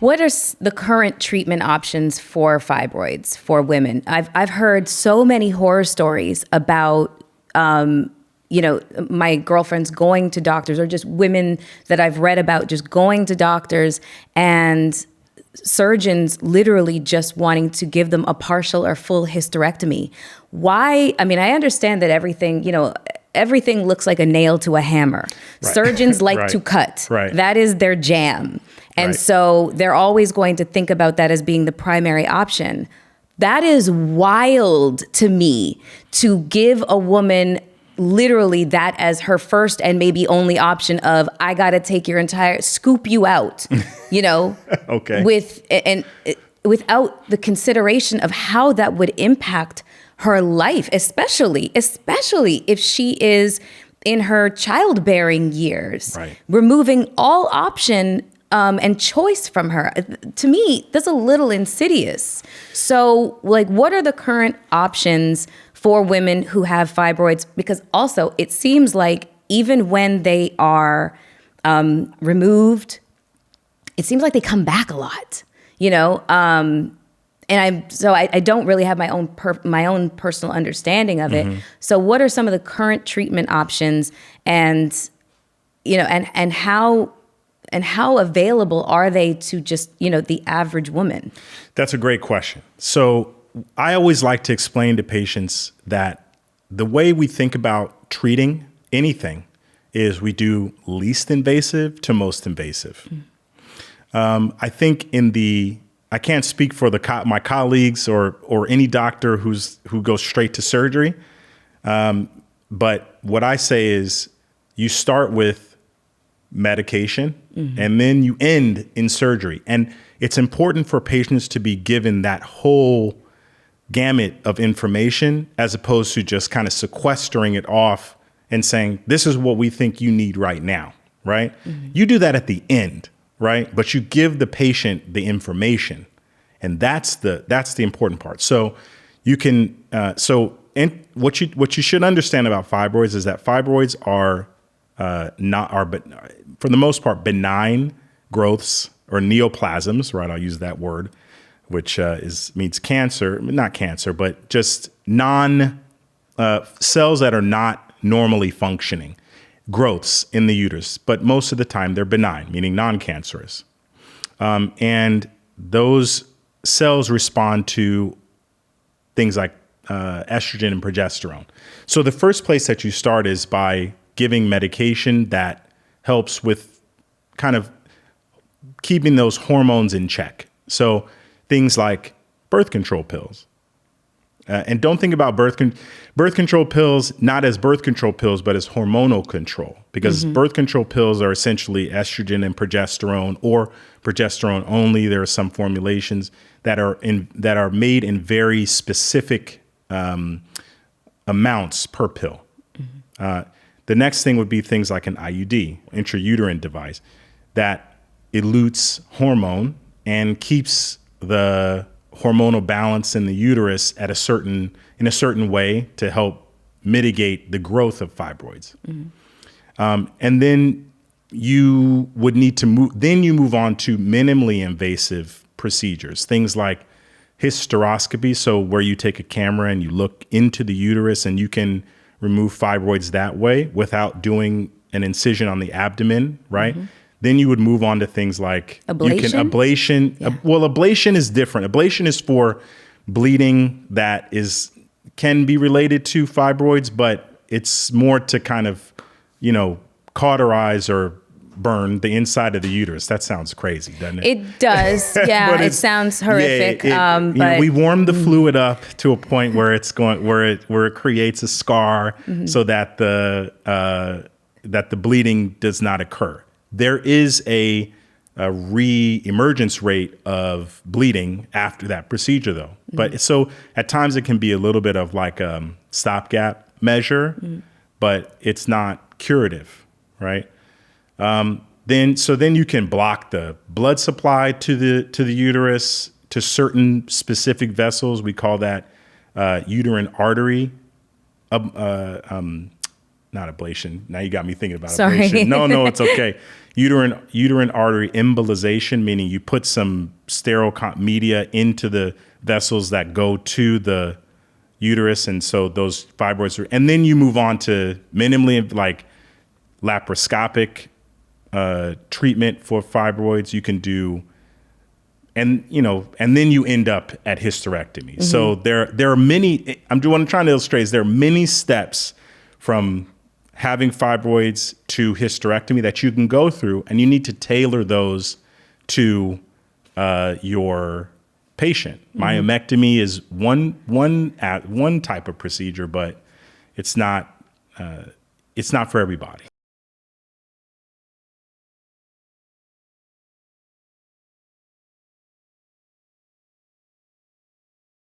What are the current treatment options for fibroids for women? I've heard so many horror stories about, my girlfriends going to doctors, or just women that I've read about just going to doctors and surgeons literally just wanting to give them a partial or full hysterectomy. Why? I mean, I understand that everything looks like a nail to a hammer. Right. Surgeons like to cut. Right. That is their jam. And so they're always going to think about that as being the primary option. That is wild to me, to give a woman literally that as her first and maybe only option of, I got to take your scoop you out, okay. Without the consideration of how that would impact her life, especially if she is in her childbearing years, removing all option and choice from her. To me, that's a little insidious. So, what are the current options for women who have fibroids? Because also, it seems like even when they are removed, it seems like they come back a lot, and I don't really have my own personal understanding of it. So what are some of the current treatment options, and how available are they to just, the average woman? That's a great question. So I always like to explain to patients that the way we think about treating anything is we do least invasive to most invasive. I think I can't speak for my colleagues or any doctor who goes straight to surgery. But what I say is you start with medication and then you end in surgery. And it's important for patients to be given that whole gamut of information as opposed to just kind of sequestering it off and saying, this is what we think you need right now, right? You do that at the end, right? But you give the patient the information. And that's the important part. So you can, what you should understand about fibroids is that fibroids are for the most part, benign growths or neoplasms, right? I'll use that word, which means cancer, not cancer, but just cells that are not normally functioning, growths in the uterus. But most of the time they're benign, meaning non-cancerous. And those cells respond to things like estrogen and progesterone. So the first place that you start is by giving medication that helps with kind of keeping those hormones in check. So things like birth control pills. And don't think about birth control pills not as birth control pills, but as hormonal control, because birth control pills are essentially estrogen and progesterone, or progesterone only. There are some formulations that are made in very specific amounts per pill. The next thing would be things like an IUD, intrauterine device, that elutes hormone and keeps the hormonal balance in the uterus in a certain way to help mitigate the growth of fibroids. And then you would need to move on to minimally invasive procedures, things like hysteroscopy. So where you take a camera and you look into the uterus and you can remove fibroids that way without doing an incision on the abdomen, right? Then you would move on to things like ablation. Yeah. Ablation is different. Ablation is for bleeding that can be related to fibroids, but it's more to kind of, cauterize or burn the inside of the uterus. That sounds crazy, doesn't it? It does. Yeah, it sounds horrific. But we warm the fluid up to a point where it creates a scar so that the bleeding does not occur. There is a re-emergence rate of bleeding after that procedure, though. But so at times it can be a little bit of like a stopgap measure, but it's not curative, right? Then you can block the blood supply to the uterus to certain specific vessels. We call that uterine artery not ablation. Now you got me thinking about Sorry. ablation. No, it's okay. Uterine artery embolization, meaning you put some sterile media into the vessels that go to the uterus, and so those fibroids are, and then you move on to minimally like laparoscopic treatment for fibroids. You can do, and then you end up at hysterectomy. Mm-hmm. So there are many. What I'm trying to illustrate is there are many steps from having fibroids to hysterectomy that you can go through, and you need to tailor those to your patient. Mm-hmm. Myomectomy is one type of procedure, but it's not for everybody.